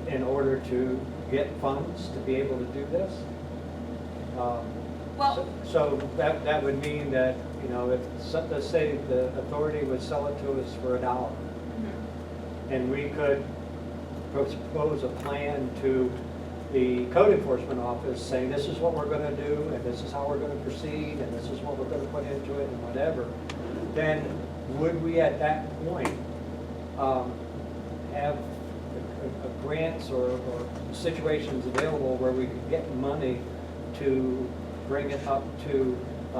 in order to get funds to be able to do this. Well, So that would mean that, you know, if, let's say the authority would sell it to us for $1, mhm. and we could propose a plan to the code enforcement office saying this is what we're going to do, and this is how we're going to proceed, and this is what we're going to put into it, and whatever, then would we at that point have grants or situations available where we could get money to bring it up to, I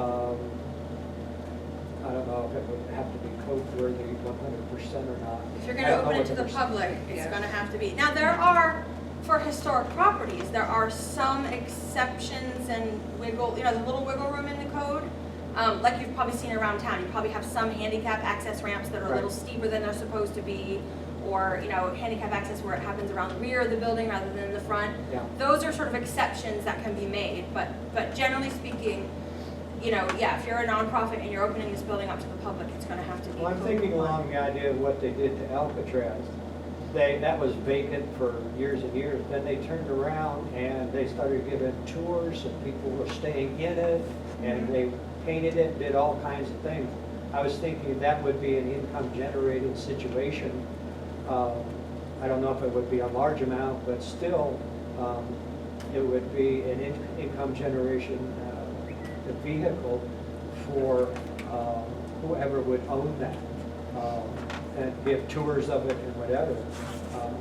don't know if it would have to be code-worthy 100% or not. If you're going to open it to the public, it's going to have to be. Now, there are, for historic properties, there are some exceptions and wiggle, you know, there's a little wiggle room in the code. Like you've probably seen around town, you probably have some handicap access ramps that are a little steeper than they're supposed to be, or, you know, handicap access where it happens around the rear of the building rather than in the front. Yeah. Those are sort of exceptions that can be made, but generally speaking, you know, yeah, if you're a nonprofit and you're opening this building up to the public, it's going to have to be. Well, I'm thinking along the idea of what they did to Alcatraz. That was vacant for years and years. Then they turned around and they started giving tours, and people were staying in it, and they painted it, did all kinds of things. I was thinking that would be an income-generating situation. I don't know if it would be a large amount, but still, it would be an income generation vehicle for whoever would own that, and give tours of it and whatever.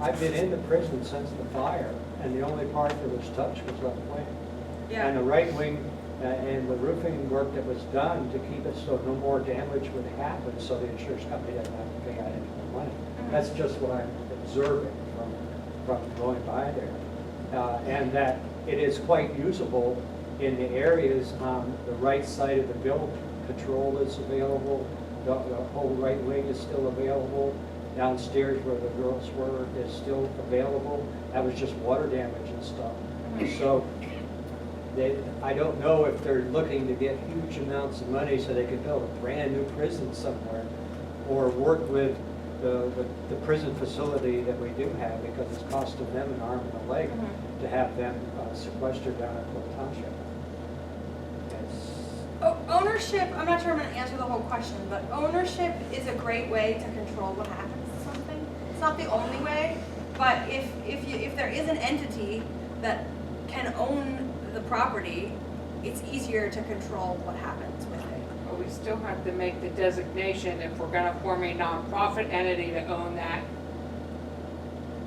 I've been in the prison since the fire, and the only part that was touched was left wing. Yeah. And the right wing and the roofing work that was done to keep it so no more damage would happen, so the insurance company doesn't have to pay out any more money. That's just what I'm observing from going by there. And that it is quite usable in the areas on the right side of the building. Control is available, the whole right wing is still available. Downstairs where the girls were is still available. That was just water damage and stuff. So I don't know if they're looking to get huge amounts of money so they could build a brand new prison somewhere, or work with the prison facility that we do have, because it's costing them an arm and a leg to have them sequestered down at Cole Township. Ownership, I'm not sure I'm going to answer the whole question, but ownership is a great way to control what happens to something. It's not the only way, but if there is an entity that can own the property, it's easier to control what happens with it. But we still have to make the designation if we're going to form a nonprofit entity to own that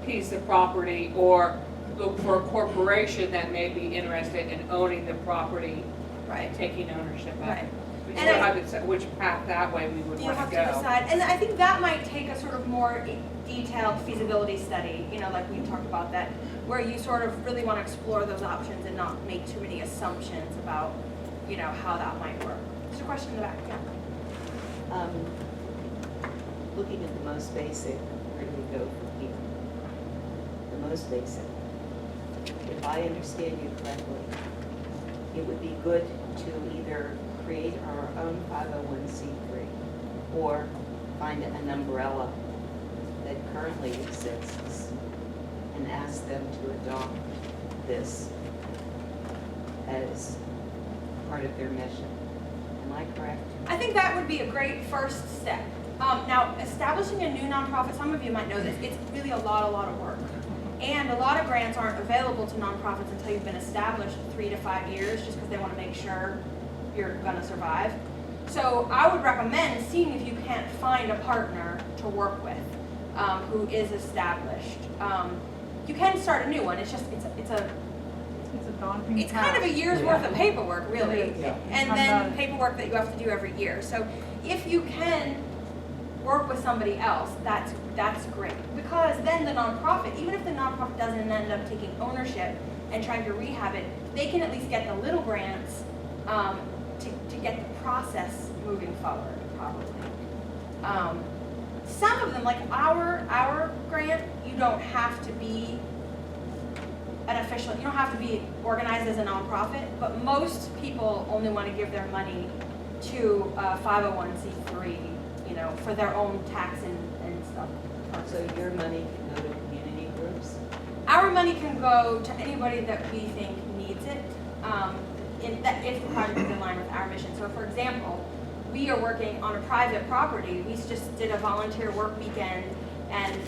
piece of property, or look for a corporation that may be interested in owning the property. Right. Taking ownership of it. Right. We And still have to decide which path that way we would You want have to to go. decide, and I think that might take a sort of more detailed feasibility study, you know, like we talked about that, where you sort of really want to explore those options and not make too many assumptions about, you know, how that might work. There's a question in the back, yeah. Looking at the most basic, where do we go from here? The most basic. If I understand you correctly, it would be good to either create our own 501c3 or find an umbrella that currently exists and ask them to adopt this as part of their mission. Am I correct? I think that would be a great first step. Now, establishing a new nonprofit, some of you might know this, it's really a lot of work. And a lot of grants aren't available to nonprofits until you've been established 3 to 5 years, just because they want to make sure you're going to survive. So I would recommend seeing if you can't find a partner to work with who is established. You can start a new one. It's just it's a daunting it's kind of a year's worth of paperwork, really, Yeah. and then paperwork that you have to do every year. So if you can work with somebody else, that's great, because then the nonprofit, even if the nonprofit doesn't end up taking ownership and trying to rehab it, they can at least get the little grants to get the process moving forward, probably. Some of them, like our grant, you don't have to be an official, you don't have to be organized as a nonprofit, but most people only want to give their money to 501c3, you know, for their own tax and stuff. So your money can go to community groups? our money can go to anybody that we think needs it, if the project is in line with our mission. So for example, we are working on a private property. We just did a volunteer work weekend and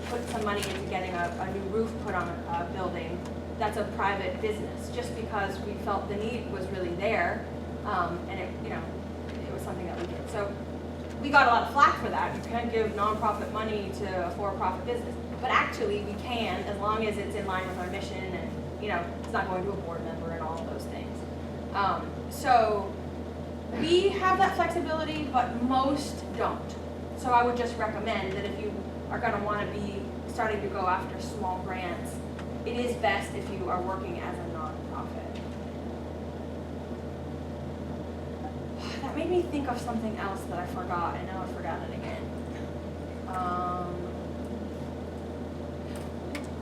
put some money into getting a new roof put on a building that's a private business, just because we felt the need was really there, and it was something that we did. So we got a lot of flack for that. You can't give nonprofit money to a for-profit business, but actually we can, as long as it's in line with our mission and it's not going to a board member and all of those things. So we have that flexibility, but most don't. So I would just recommend that if you are going to want to be starting to go after small grants, it is best if you are working as a nonprofit. That made me think of something else that I forgot, and now I forgot it again.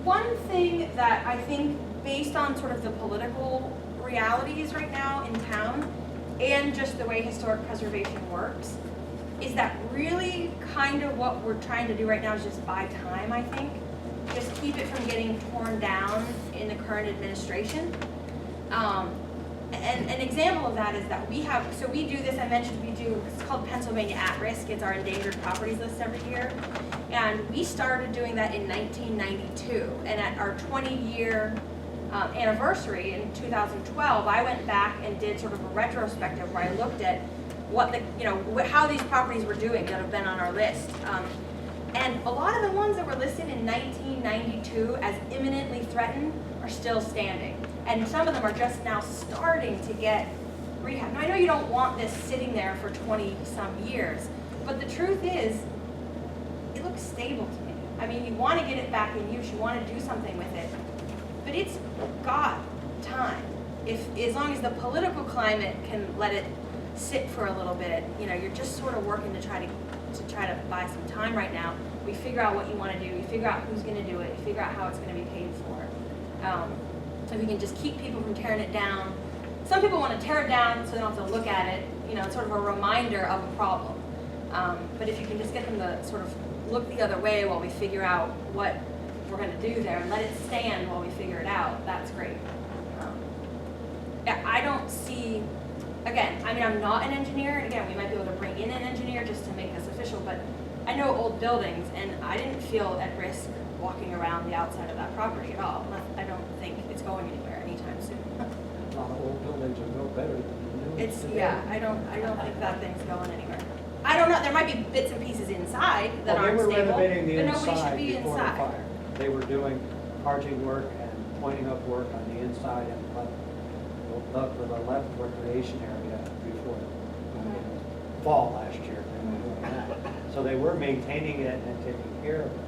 One thing that I think, based on sort of the political realities right now in town, and just the way historic preservation works, is that really kind of what we're trying to do right now is just buy time, I think. Just keep it from getting torn down in the current administration. And an example of that is that we do this, I mentioned it's called Pennsylvania at Risk. It's our endangered properties list every year. And we started doing that in 1992. And at our 20-year anniversary in 2012, I went back and did sort of a retrospective where I looked at how these properties were doing that have been on our list. And a lot of the ones that were listed in 1992 as imminently threatened are still standing. And some of them are just now starting to get rehab. Now, I know you don't want this sitting there for 20-some years, but the truth is, it looks stable to me. I mean, you want to get it back in use, you want to do something with it, but it's got time. As long as the political climate can let it sit for a little bit, you're just sort of working to try to buy some time right now. We figure out what you want to do, you figure out who's going to do it, you figure out how it's going to be paid for. So we can just keep people from tearing it down. Some people want to tear it down so they don't have to look at it. It's sort of a reminder of a problem. But if you can just get them to sort of look the other way while we figure out what we're going to do there and let it stand while we figure it out, that's great. I don't see, again, I'm not an engineer, and again, we might be able to bring in an engineer just to make this official, but I know old buildings, and I didn't feel at risk walking around the outside of that property at all. I don't think it's going anywhere anytime soon. A lot of old buildings are no better than the new ones. I don't think that thing's going anywhere. I don't know, there might be bits and pieces inside that aren't stable, They were renovating the but nobody should inside be before the inside. fire. They were doing arching work and pointing up work on the inside and for the left recreation area before fall last year. They were doing that. So they were maintaining it and taking care of it.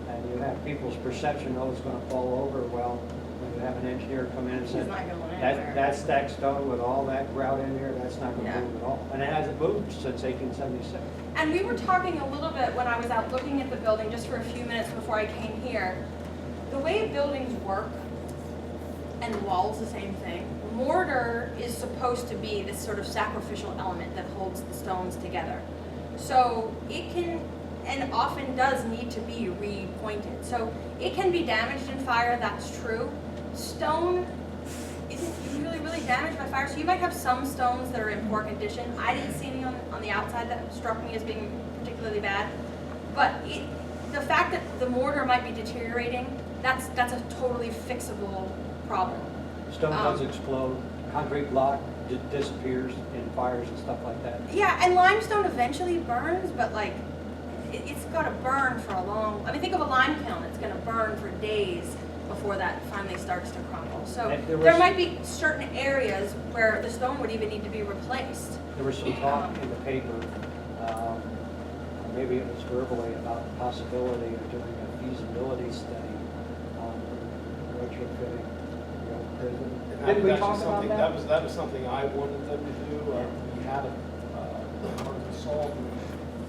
And you have people's perception, it's going to fall over. Well, when you have an engineer come in and say, It's not going anywhere. that stacked stone with all that grout in there, that's not going to Yeah. move at all. And it hasn't moved since 1876. And we were talking a little bit when I was out looking at the building, just for a few minutes before I came here. The way buildings work, and walls the same thing, mortar is supposed to be this sort of sacrificial element that holds the stones together. So it can, and often does need to be repointed. So it can be damaged in fire, that's true. Stone isn't usually really damaged by fire, so you might have some stones that are in poor condition. I didn't see any on the outside that struck me as being particularly bad. But the fact that the mortar might be deteriorating, that's a totally fixable problem. Stone does explode, concrete block disappears in fires and stuff like that. Yeah, and limestone eventually burns, but it's got to burn for a long, think of a lime kiln, it's going to burn for days before that finally starts to crumble. So there might be certain areas where the stone would even need to be replaced. There was some talk in the paper, maybe it was verbally, about the possibility of doing a feasibility study on retrofitting the old prison. Didn't we talk about that? That was something I wanted them to do. We had our consultant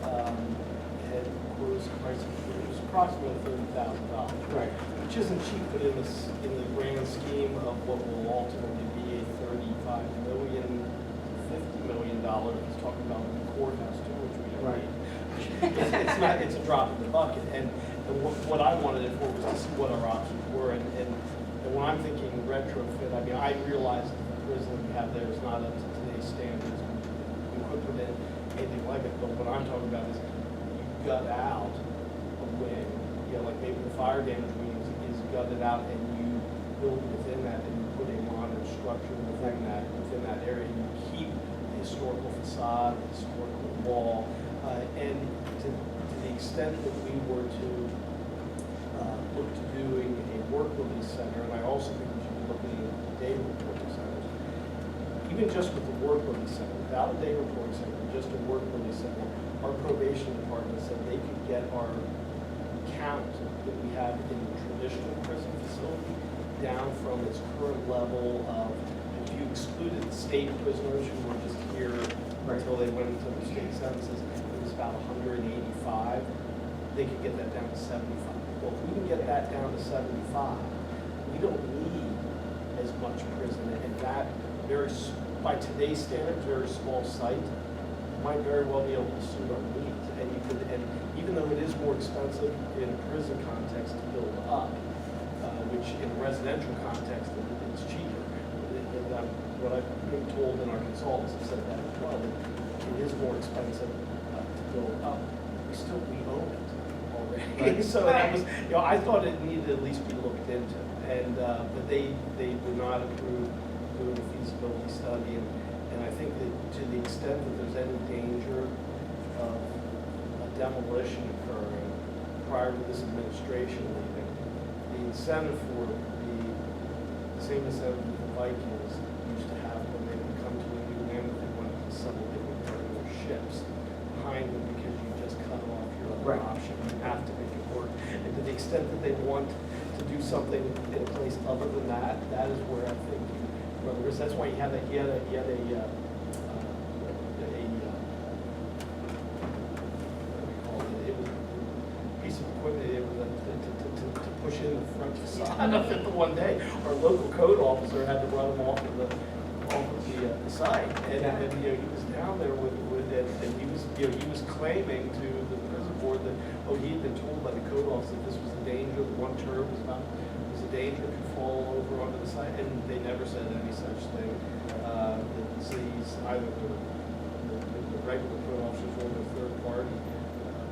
had quoted some pricing. It was approximately $30,000. Right. Which isn't cheap, but in the grand scheme of what will ultimately be a $35 million, $50 million, he's talking about the courthouse too, which we don't Right. need. It's a drop in the bucket, and And what I wanted it for was to see what our options were, and when I'm thinking retrofit, I mean, I realize that the prison we have there is not up to today's standards. We couldn't put in anything like it, but what I'm talking about is you gut out a wing, you know, like maybe the fire damage wing is gutted out, and you build within that, and you put a modern structure within that area. You keep the historical facade, the historical wall, and to the extent that we were to look to doing a work release center, and I also think we should be looking at day reporting centers. Even just with the work release center, without a day reporting center, just a work release center, our probation department said they could get our count that we have in the traditional prison facility down from its current level of, if you excluded state prisoners who were just here until they went into their state sentences, it was about 185. They could get that down to 75. Well, if we can get that down to 75, we don't need as much prison, and that by today's standards, very small site might very well be able to suit our needs. And even though it is more expensive in a prison context to build up, which in a residential context it's cheaper. What I've been told in our consultants have said that as well, that it is more expensive to build up. We own it already. Right. So that was, I thought it needed to at least be looked into, and but they would not approve doing a feasibility study, and I think that to the extent that there's any danger of a demolition occurring prior to this administration leaving, the incentive for it would be the same incentive that the Vikings used to have when they would come to a new land that they wanted to settle. They would put their ships behind them because you just cut off your other Right. option. You have to make it work. And to the extent that they want to do something in a place other than that, that is where I think that's why he had a piece of equipment. It was to push in the front facade of it the one day. Our local code officer had to run him off of the site, and he was down there with it, and he was claiming to the prison board that he had been told by the code officer that this was a danger. The one term was a danger, could fall over onto the site, and they never said any such thing. The cities, either the regular code officers or the third party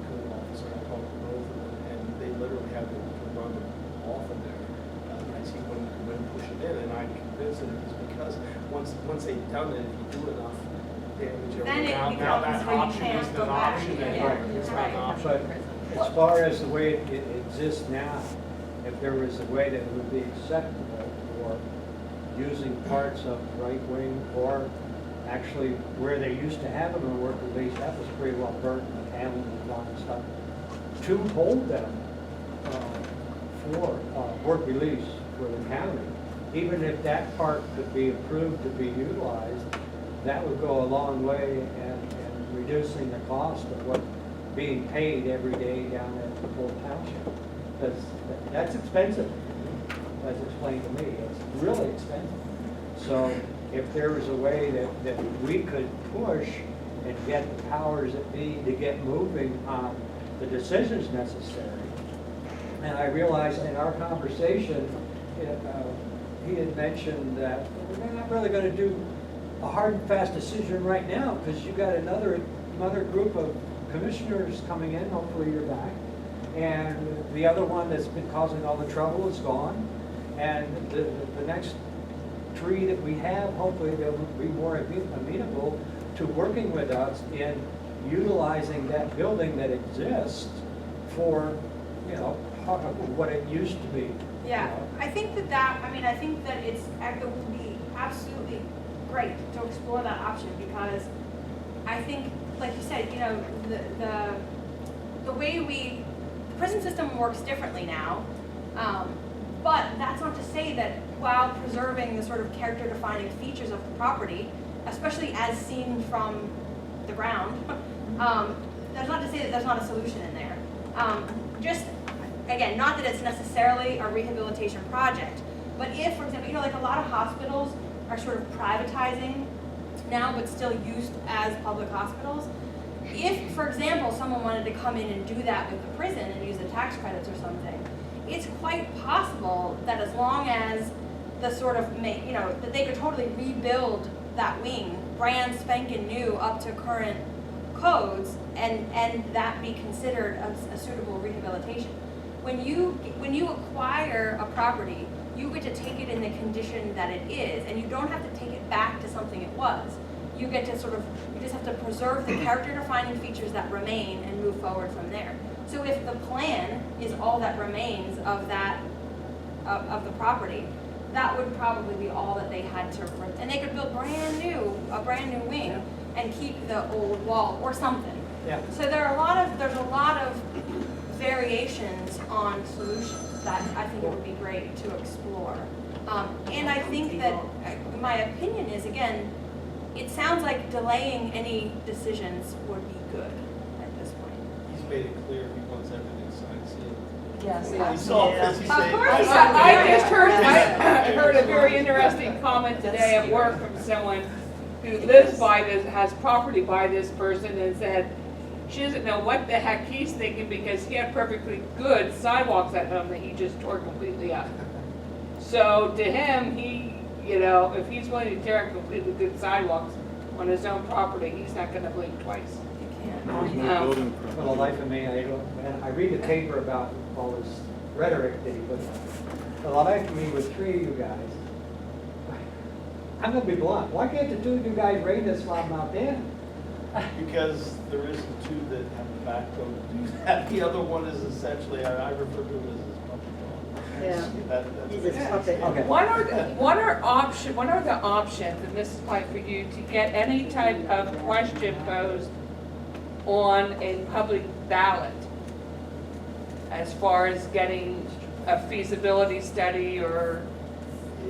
code officer, I talked to both of them, and they literally had to run them off of there. As he wouldn't push it in, and I'm convinced that it was because once they've done it, if you do enough damage, Then now that becomes where you option can't is go an back. option, Yeah. and it's not an option. But as far as the way it exists now, if there was a way that would be acceptable for using parts of right wing, or actually where they used to have them in work release, that was pretty well burnt and handled and gone and stuff, to hold them for work release for the county, even if that part could be approved to be utilized, that would go a long way in reducing the cost of what being paid every day down at the Full Township. Because that's expensive, as explained to me. It's really expensive. So if there was a way that we could push and get the powers that be to get moving on the decisions necessary. And I realized in our conversation, he had mentioned that we're not really going to do a hard and fast decision right now, because you got another group of commissioners coming in. Hopefully you're back, and the other one that's been causing all the trouble is gone, and the next tree that we have, hopefully they'll be more amenable to working with us in utilizing that building that exists for, what it used to be. Yeah, I think I think that it would be absolutely great to explore that option, because I think, like you said, the way the prison system works differently now, but that's not to say that while preserving the sort of character-defining features of the property, especially as seen from the ground, that's not to say that there's not a solution in there. Just, again, not that it's necessarily a rehabilitation project, but if, for example, like a lot of hospitals are sort of privatizing now, but still used as public hospitals. if, for example, someone wanted to come in and do that with the prison and use the tax credits or something, it's quite possible that as long as the sort of, that they could totally rebuild that wing, brand spanking new up to current codes, and that be considered a suitable rehabilitation. When you acquire a property, you get to take it in the condition that it is, and you don't have to take it back to something it was. You get to you just have to preserve the character-defining features that remain and move forward from there. So if the plan is all that remains of that, of the property, that would probably be all that they had to, and they could build a brand new wing and keep the old wall or something. Yeah. So there's a lot of variations on solutions that I think it would be great to explore. And I think that, my opinion is, again, it sounds like delaying any decisions would be good at this point. He's made it clear he wants everything signed sealed. Yes. He saw this, he Of said. course. I just heard a very interesting comment today at work from someone who lives by this, has property by this person, and said she doesn't know what the heck he's thinking because he had perfectly good sidewalks at home that he just tore completely up. So to him, if he's willing to tear up completely good sidewalks on his own property, he's not gonna blink twice. You can't. There's no building For the permit. life of me, when I read the paper about all this rhetoric that he puts on, for the life of me, with three of you guys, I'm gonna be blunt. Why can't the two of you guys rein this while I'm not there? Because there is two that have the backbone to do that. The other one is essentially, I refer to him as his puppet dog. Yeah. That's He's his puppet. Okay. What are the options, and this is probably for you, to get any type of question posed on a public ballot as far as getting a feasibility study or?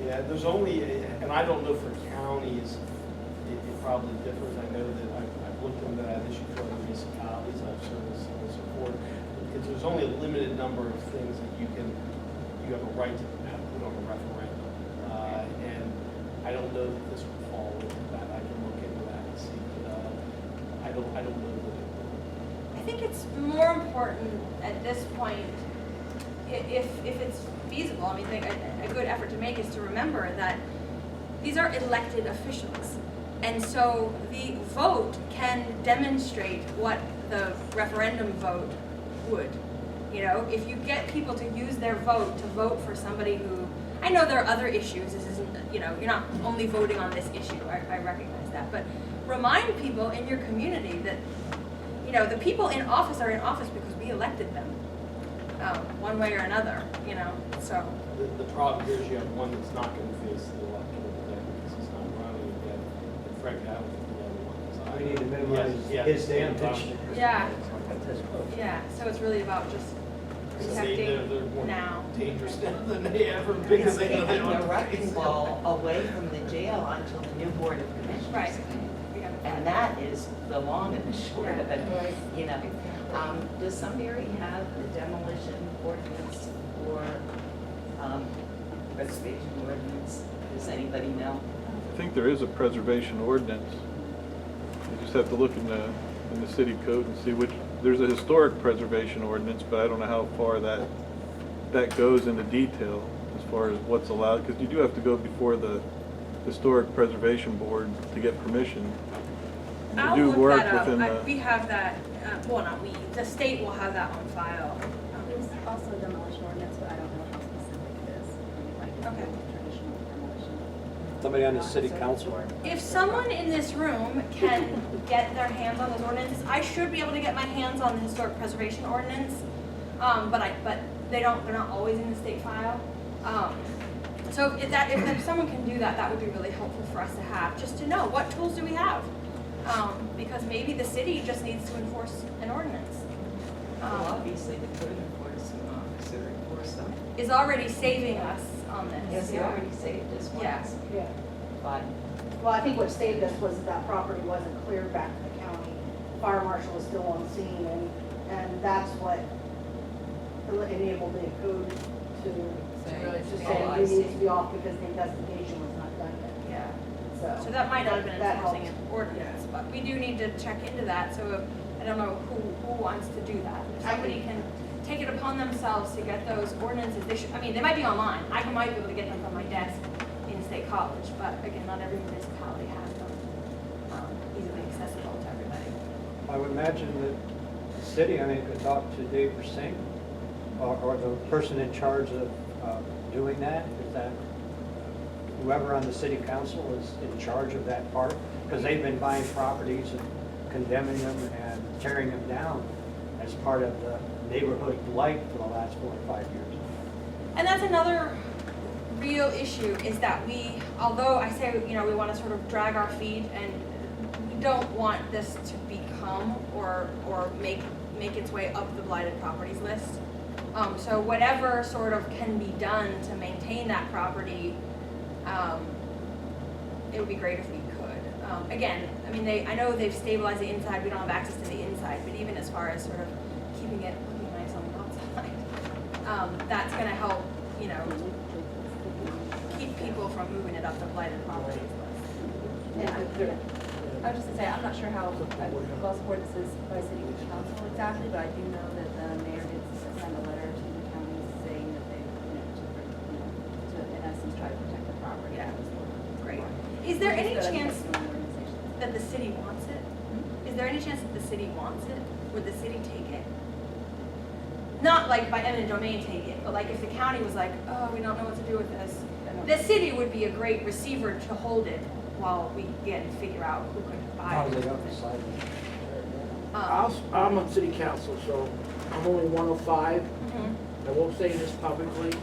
Yeah, there's only, and I don't know for counties, it probably differs. I know that I've looked into that issue for other municipalities, I've served as civil support. Because there's only a limited number of things that you have a right to have put on a referendum. And I don't know that this would fall into that. I can look into that and see, but I don't know that it will. I think it's more important at this point, if it's feasible. I mean, a good effort to make is to remember that these are elected officials. And so the vote can demonstrate what the referendum vote would. If you get people to use their vote to vote for somebody who, I know there are other issues, this isn't, you're not only voting on this issue, I recognize that, but remind people in your community that, the people in office are in office because we elected them, one way or another, so. The problem here is you have one that's not going to face the election today because he's not running again. And frankly, I don't think the other one is. We need to minimize Yes, his yes, damage. Yeah. At this point. Yeah, so it's really about just They're protecting more now. dangerous now than they ever been. It's taking the wrecking ball away from the jail until the new board of commissioners. Right. We gotta- And that is the long and the short of it, Does Sunbury have a demolition ordinance or reservation ordinance? Does anybody know? I think there is a preservation ordinance. You just have to look in the city code and see there's a historic preservation ordinance, but I don't know how far that goes into detail as far as what's allowed, because you do have to go before the Historic Preservation Board to get permission to I'll do look work that up. within We have that, well, not we, the state will have that on file. There's also a demolition ordinance, but I don't know how specific it is. Like Okay. traditional demolition. Somebody on the city council? If someone in this room can get their hands on those ordinances, I should be able to get my hands on the historic preservation ordinance. But they're not always in the state file. So if someone can do that, that would be really helpful for us to have, just to know what tools do we have. Because maybe the city just needs to enforce an ordinance. Well, obviously, the code enforcement officer enforced them. Is already saving us on this. Yes, he already saved us Yeah. once. Yeah. But Well, I think what saved us was that property wasn't cleared back to the county. Fire marshal was still on scene, and that's what enabled the code to say I we see. need to be off because the investigation was not done Yeah. yet. So that might not have been that enforcing helped. an ordinance, but we do need to check into that. So I don't know who wants to do that. If somebody can take it upon themselves to get those ordinances, they should, I mean, they might be online. I might be able to get them from my desk in State College, but again, not every municipality has them easily accessible to everybody. I would imagine that the city, I mean, could talk to Dave Singh, or the person in charge of doing that. Is that whoever on the city council is in charge of that part? Because they've been buying properties and condemning them and tearing them down as part of the neighborhood blight for the last 4 or 5 years. And that's another real issue, is that we, although I say, you know, we want to sort of drag our feet, and we don't want this to become or make its way up the blighted properties list. So whatever sort of can be done to maintain that property, it would be great if we could. Again, I mean, I know they've stabilized the inside, we don't have access to the inside, but even as far as sort of keeping it looking nice on the outside, that's gonna help, you know, keep people from moving it up the blighted properties list. I was just gonna say, I'm not sure how well supported this is by city council exactly, but I do know that the mayor did send a letter to the county saying that they, to in essence try to protect the property. Yeah. Great. Is there any Which is good, I think chance that's one organization. that the city wants it? Is there any chance that the city wants it? Would the city take it? Not like by eminent domain take it, but like if the county was like, oh, we don't know what to do with this, the city would be a great receiver to hold it while we again figure out who could buy How do it. they don't decide? I'm on city council, so I'm only one of 5. Mhm. I won't say this publicly.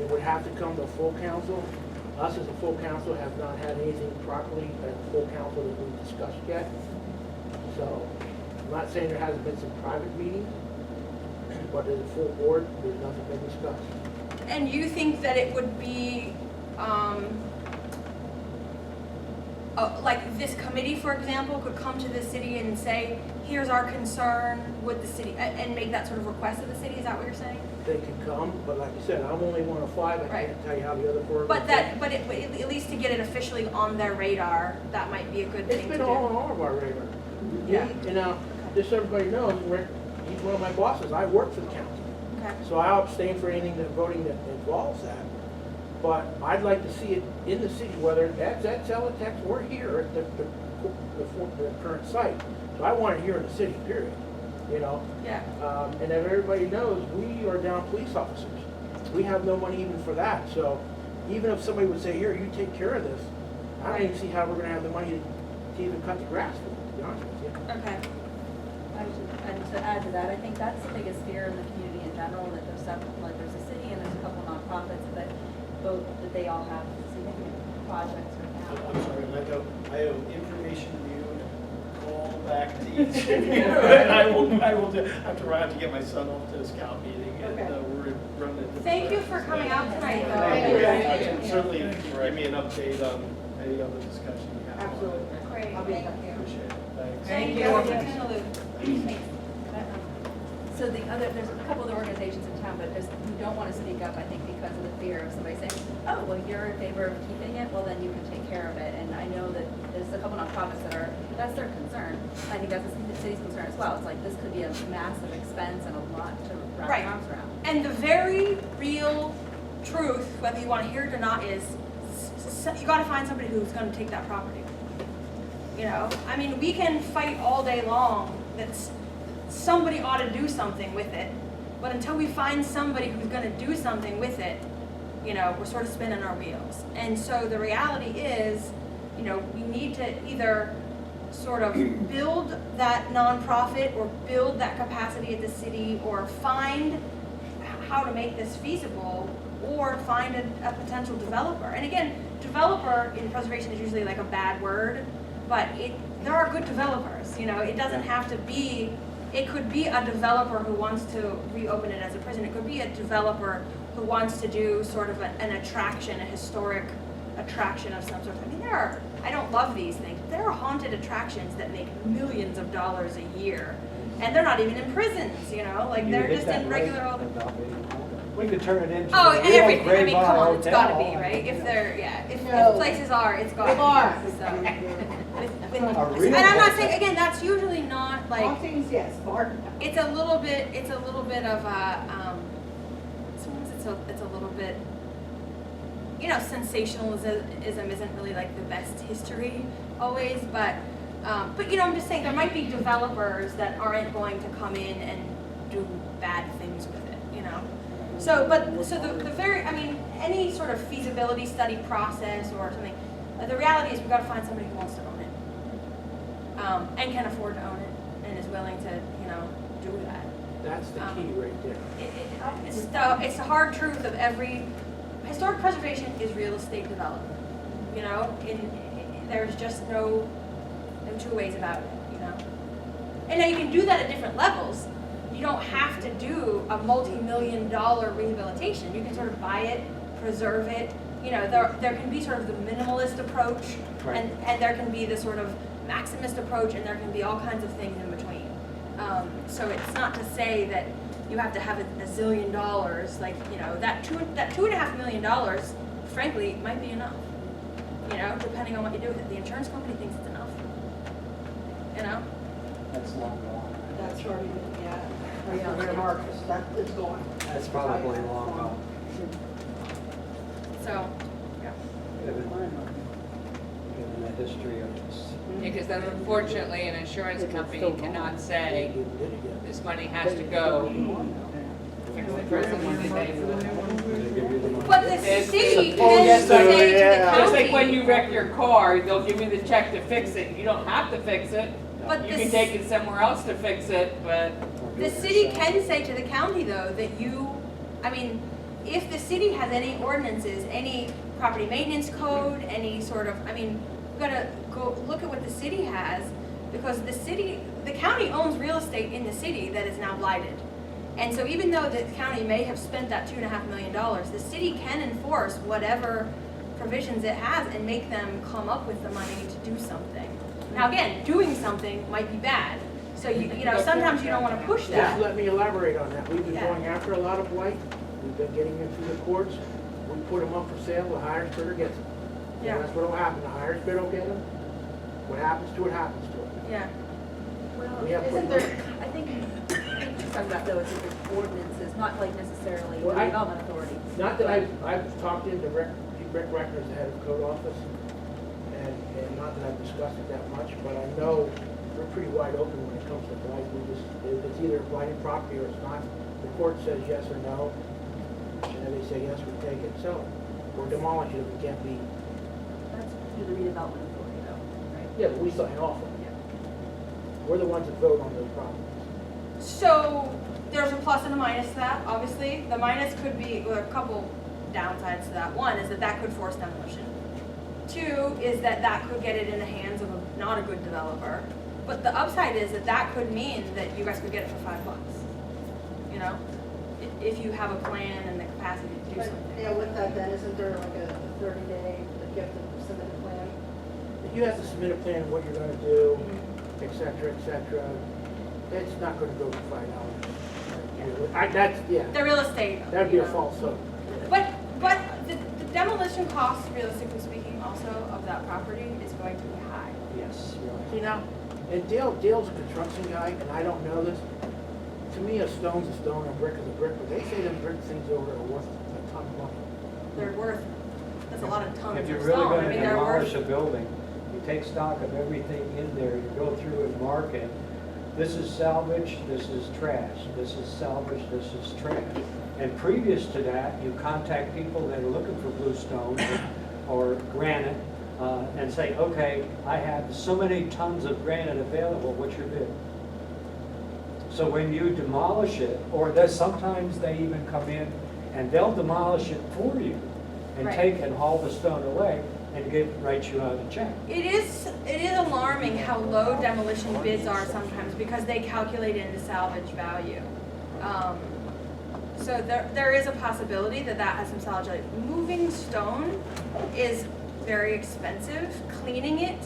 It would have to come to full council. Us as a full council have not had anything properly at full council that we've discussed yet. So I'm not saying there hasn't been some private meetings, but as a full board, there's nothing been discussed. And you think that it would be, like this committee, for example, could come to the city and say, here's our concern with the city, and make that sort of request of the city, is that what you're saying? They can come, but like I said, I'm only one of 5. I Right. can't tell you how the other 4. But at least to get it officially on their radar, that might be a good It's thing to been do. all on all of our radar. Yeah. And now, just so everybody knows, he's one of my bosses. I work for the council. Okay. So I'll abstain for anything that voting that involves that. But I'd like to see it in the city, whether that's at Celotex or here at the current site. So I want it here in the city, period, you know? Yeah. And if everybody knows, we are down police officers. We have no money even for that. So even if somebody would say, here, you take care of this, I don't even see how we're gonna have the money to even cut the grass for it, to be honest with you. Okay. And to add to that, I think that's the biggest fear in the community in general, that there's several, like there's a city and there's a couple nonprofits that they all have significant projects right now. I'm sorry, I owe information to you, and call back to each of you. And I will do, after I have to get my son off to a scout meeting, and Okay. we're running into. Thank you for coming out tonight, though. Thank you. Thank you. And certainly give me an update on any other discussion you have. Absolutely. Great, I'll be in thank touch. you. Appreciate it, thanks. Thank you. Thank you. Keep me in the loop. Thanks. So there's a couple of organizations in town, but who don't want to speak up, I think, because of the fear of somebody saying, oh, well, you're in favor of keeping it, well, then you can take care of it. And I know that there's a couple nonprofits that's their concern. I think that's the city's concern as well. It's like, this could be a massive expense and a lot to wrap Right. your arms around. And the very real truth, whether you want to hear it or not, is you got to find somebody who's going to take that property. You know, I mean, we can fight all day long that somebody ought to do something with it, but until we find somebody who's going to do something with it, you know, we're sort of spinning our wheels. And so the reality is, you know, we need to either sort of build that nonprofit or build that capacity at the city, or find how to make this feasible, or find a potential developer. And again, developer in preservation is usually like a bad word, but there are good developers, you know, it doesn't have to be, it could be a developer who wants to reopen it as a prison. It could be a developer who wants to do sort of an attraction, a historic attraction of some sort. I mean, I don't love these things, but there are haunted attractions that make millions of dollars a year. And they're not even in prisons, you know, like You they're hit just that in right regular old. about it. We could turn it into Oh, a and real everything, I great mean, bar come on, it's gotta hotel. be, right? If they're, yeah, if No. places are, it's gotta They are. be, so. And I'm not saying, again, that's usually not like, Hauntings, yes, barn. it's a little bit of a, sometimes it's a little bit, you know, sensationalism isn't really like the best history always, but you know, I'm just saying, there might be developers that aren't going to come in and do bad things with it, you know? So the very, I mean, any sort of feasibility study process or something, the reality is we've got to find somebody who wants to own it, and can afford to own it, and is willing to, you know, do that. That's the key right there. It's the hard truth of every, historic preservation is real estate development, you know? There's just no two ways about it, you know? And now you can do that at different levels. You don't have to do a multi-million-dollar rehabilitation. You can sort of buy it, preserve it. You know, there can be sort of the minimalist approach, Right. and there can be the sort of maximist approach, and there can be all kinds of things in between. So it's not to say that you have to have a zillion dollars, like, you know, that $2.5 million, frankly, might be enough. You know, depending on what you do with it. The insurance company thinks it's enough. You know? That's long gone. That's already, yeah, where Marcus, that is going. That's probably long gone. So, yeah. Given the history of this. Because then unfortunately, an insurance company cannot say, this money has to go. Fix the prison when they pay for the new one. They give you the money. But the It's- city oh, can yes, say to the Just county. like when you wreck your car, they'll give you the check to fix it. You don't have to fix it. But You the can take it somewhere else to fix it, but The city can say to the county, though, that you, I mean, if the city has any ordinances, any property maintenance code, any sort of, I mean, we've got to go look at what the city has, because the county owns real estate in the city that is now blighted. And so even though the county may have spent that $2.5 million, the city can enforce whatever provisions it has and make them come up with the money to do something. Now, again, doing something might be bad. So, you know, sometimes you don't want to push Just that. let me elaborate on that. We've been Yeah. going after a lot of blight. We've been getting them through the courts. We put them up for sale, the highest bidder gets them. Yeah. And that's what'll happen. The highest bidder will get them. What happens to it, happens to it. Yeah. Well, We have isn't put- there, I think, you're talking about though, it's the ordinances, not like necessarily the Well, I- development authority. Not that I've talked to Rick Reckner's the head of code office, and not that I've discussed it that much, but I know we're pretty wide open when it comes to blight. It's either a blighted property or it's not. The court says yes or no, and then they say, yes, we take it, sell it, or demolish it if it can't be. That's through the redevelopment authority though, right? Yeah, but we sign off on it. We're the ones that vote on those properties. So there's a plus and a minus to that, obviously. The minus could be, well, a couple downsides to that. One is that could force demolition. Two is that could get it in the hands of not a good developer. But the upside is that could mean that you guys could get it for $5. You know, if you have a plan and the capacity to do But, something. yeah, with that then, isn't there like a 30-day, that you have to submit a plan? You have to submit a plan of what you're gonna do, et cetera, et cetera. It's not gonna go for $5. Yeah, The real estate. that'd be you a know. false hope. But the demolition cost, realistically speaking, also of that property is going to be high. Yes, See now, and Dale's a construction guy, and I don't know this. To me, a stone's a stone, a brick is a brick, but they say them brick things over are worth a ton of money. They're worth, that's a lot of tons If you're of really stone. I gonna mean, they're demolish worth, a building, you take stock of everything in there, you go through and mark it. This is salvage, this is trash, this is salvage, this is trash. And previous to that, you contact people that are looking for bluestone or granite, and say, okay, I have so many tons of granite available, what's your bid? So when you demolish it, or there's sometimes they even come in and they'll demolish it for you and Right. take and haul the stone away and write you out a check. it is alarming how low demolition bids are sometimes because they calculate in the salvage value. So there is a possibility that has some salvage value. Moving stone is very expensive, cleaning it,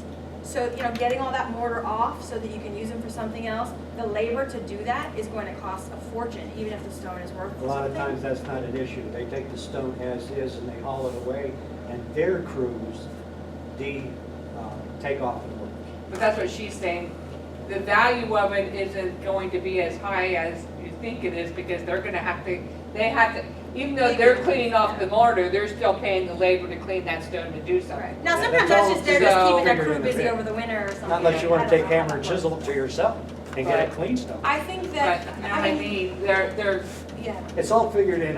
so, you know, getting all that mortar off so that you can use them for something else. The labor to do that is going to cost a fortune, even if the stone is worth something. A lot of times that's not an issue. They take the stone as is and they haul it away and their crews take off and work. but that's what she's saying. The value of it isn't going to be as high as you think it is, because they're gonna have to, they have to, even though they're cleaning off the mortar, they're still paying the labor to clean that stone to do something. Right. Now, Yeah, sometimes that's all that's just, they're just so- keeping their figured crew in the busy bid. over the winter or something. Not unless you want I to don't take know how hammer and that chisel works. to yourself and get it Right. clean stuff. I think But, that, you know what I mean, they're, yeah. It's all figured in.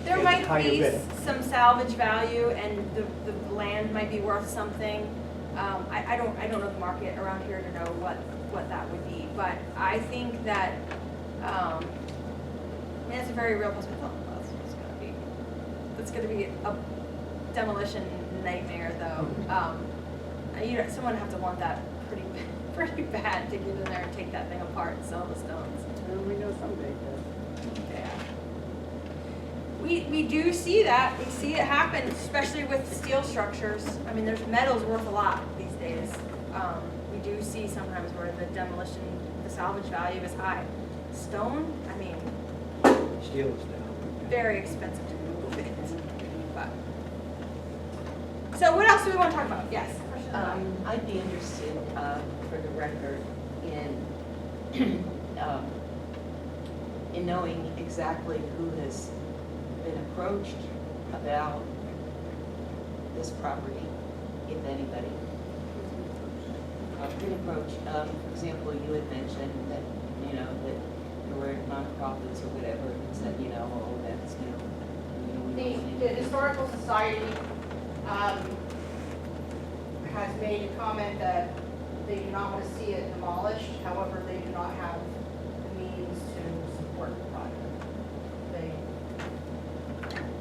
There in might how you be bid it. some salvage value and the land might be worth something. I don't know the market around here to know what that would be, but I think that, I mean, it's a very real possibility. It's gonna be a demolition nightmare though. You know, someone would have to want that pretty bad to get in there and take that thing apart and sell the stones. And we know someday, Yeah. We do see that, we see it happen, especially with steel structures. I mean, there's metal's worth a lot these days. We do see sometimes where the demolition, the salvage value is high. Stone, I mean, steel is down. very expensive to move it. But. So what else do we want to talk about? Yes. I'd be interested, for the record, in knowing exactly who has been approached about this property, if anybody. Been approached, for example, you had mentioned that, you know, that there were nonprofits or whatever, and said, you know, oh, that's, you know, we don't want The to. Historical Society has made a comment that they do not want to see it demolished, however, they do not have the means to support the project. They,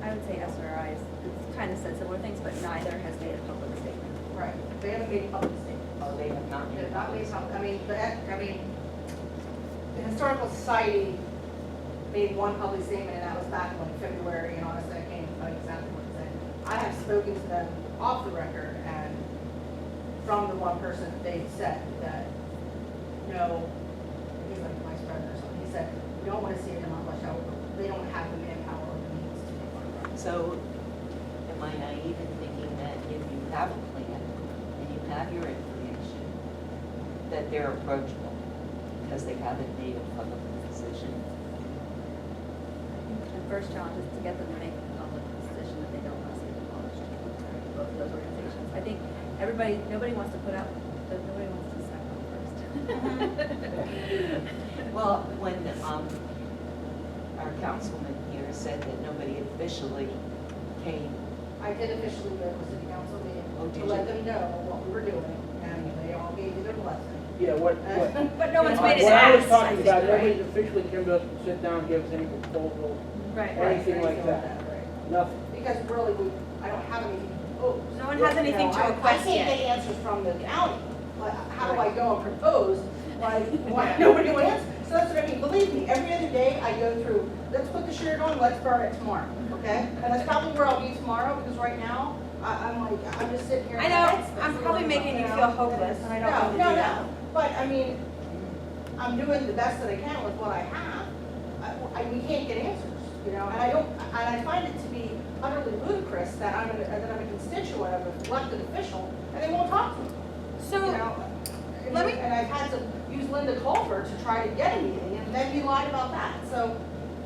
I would say SRIs, it's kind of said similar things, but neither has made a public statement. right, they haven't made a public statement. Oh, they have not They made. have not made public, the Historical Society made one public statement, and that was back in February, and honestly, I can't even tell you exactly what to say. I have spoken to them off the record, and from the one person, they said that, no, he's like the vice president or something, he said, we don't want to see it demolished, however, they don't have the manpower or the means to do it. So, am I naive in thinking that if you have a plan and you have your information, that they're approachable because they haven't made a public decision? The first challenge is to get them to make a public decision that they don't want to see it demolished. Both of those organizations. I think nobody wants to put out, nobody wants to step up first. Well, when our councilman here said that nobody officially came, I did officially go to the city council Oh, meeting did to let you? them know what we were doing, and they all gave me their blessing. Yeah, what, But no one's made us what I was ask, talking I about, think, right? nobody's officially come to us and sit down and give us any proposals, Right, or right. anything like that. Right. Nothing. Because really, I don't have anything to propose. No one has anything to request I can't yet. get answers from the county, but how do I go and propose, like, why nobody will answer? So that's what I mean, believe me, every other day I go through, let's put the shirt on, let's burn it tomorrow, okay? And that's probably where I'll be tomorrow, because right now, I'm just sitting here. I know, I'm probably making you feel hopeless, and I don't mean to do that. No, but I mean, I'm doing the best that I can with what I have. We can't get answers, you know, and I find it to be utterly ludicrous that I'm a constituent of an elected official, and they won't talk to me, So, you know? let me- And I've had to use Linda Culver to try to get a meeting, and then he lied about that, so,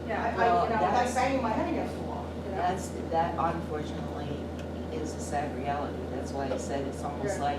yeah, Well, that's that's- banging my head against the wall, you know? that unfortunately is a sad reality. That's why I said it's almost Yeah. like